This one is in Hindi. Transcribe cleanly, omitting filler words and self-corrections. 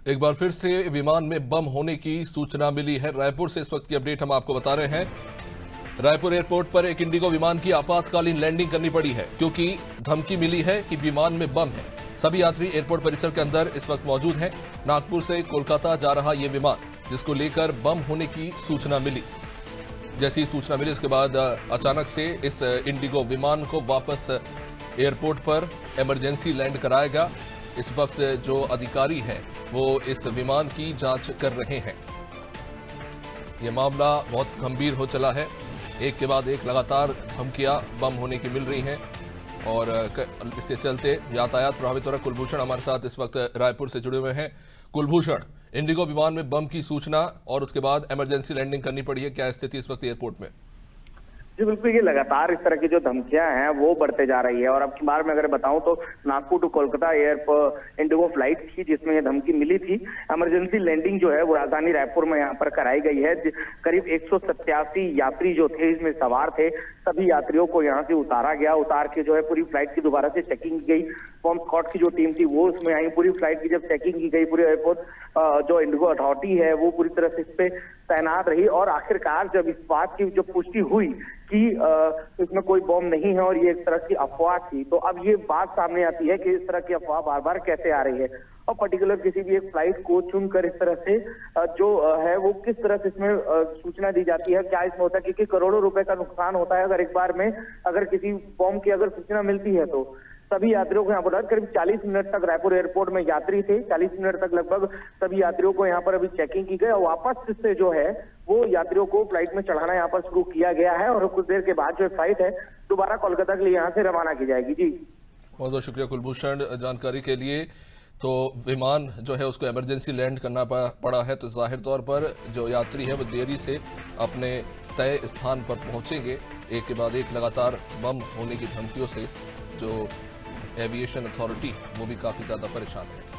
एक बार फिर से विमान में बम होने की सूचना मिली है। रायपुर से इस वक्त की अपडेट हम आपको बता रहे हैं। रायपुर एयरपोर्ट पर एक इंडिगो विमान की आपातकालीन लैंडिंग करनी पड़ी है क्योंकि धमकी मिली है कि विमान में बम है। सभी यात्री एयरपोर्ट परिसर के अंदर इस वक्त मौजूद हैं। नागपुर से कोलकाता जा रहा ये विमान, जिसको लेकर बम होने की सूचना मिली। जैसी सूचना मिली इसके बाद अचानक से इस इंडिगो विमान को वापस एयरपोर्ट पर इमरजेंसी लैंड कराया गया। इस वक्त जो अधिकारी हैं वो इस विमान की जांच कर रहे हैं। ये मामला बहुत गंभीर हो चला है। एक के बाद एक लगातार धमकियां बम होने की मिल रही हैं और इसके चलते यातायात प्रभावित हो रहा है। कुलभूषण हमारे साथ इस वक्त रायपुर से जुड़े हुए हैं। कुलभूषण, इंडिगो विमान में बम की सूचना और उसके बाद इमरजेंसी लैंडिंग करनी पड़ी है, क्या स्थिति इस वक्त एयरपोर्ट में? जी बिल्कुल, ये लगातार इस तरह की जो धमकियां हैं वो बढ़ते जा रही है। और अब की बार मैं अगर बताऊं तो Nagpur to Kolkata IndiGo flight थी जिसमें ये धमकी मिली थी। इमरजेंसी लैंडिंग जो है वो राजधानी रायपुर में यहाँ पर कराई गई है। करीब 187 यात्री जो थे इसमें सवार थे, सभी यात्रियों को यहाँ से उतारा गया। उतार के जो है पूरी फ्लाइट की दोबारा से चेकिंग की गई। बॉम्ब स्क्वाड की जो टीम थी वो उसमें आई। पूरी फ्लाइट की जब चेकिंग की गई, पूरे एयरपोर्ट जो इंडिगो अथॉरिटी है वो पूरी तरह से इस पे तैनात रही। और आखिरकार जब इस बात की जो पुष्टि हुई कि इसमें कोई बॉम्ब नहीं है और ये एक तरह की अफवाह थी, तो अब ये बात सामने आती है कि इस तरह की अफवाह बार बार कैसे आ रही है और पर्टिकुलर किसी भी एक फ्लाइट को चुनकर इस तरह से जो है वो किस तरह से इसमें सूचना दी जाती है। क्या इसमें होता है क्योंकि करोड़ों रुपए का नुकसान होता है अगर एक बार में अगर किसी बॉम्ब की अगर सूचना मिलती है। तो सभी यात्रियों को यहाँ पर करीब 40 मिनट तक रायपुर एयरपोर्ट में यात्री थे। 40 मिनट तक लगभग सभी यात्रियों को यहाँ पर अभी चेकिंग की गई और वापस से जो है वो यात्रियों को फ्लाइट में चढ़ाना यहाँ पर शुरू किया गया है। और कुछ देर के बाद जो फ्लाइट है दोबारा कोलकाता के लिए यहाँ से रवाना की जाएगी। जी बहुत बहुत शुक्रिया कुलभूषण जानकारी के लिए। तो विमान जो है उसको इमरजेंसी लैंड करना पड़ा है, तो जाहिर तौर पर जो यात्री है वो देरी से अपने तय स्थान पर पहुंचेंगे। एक के बाद एक लगातार बम होने की धमकियों से जो एविएशन अथॉरिटी वो भी काफ़ी ज़्यादा परेशान है।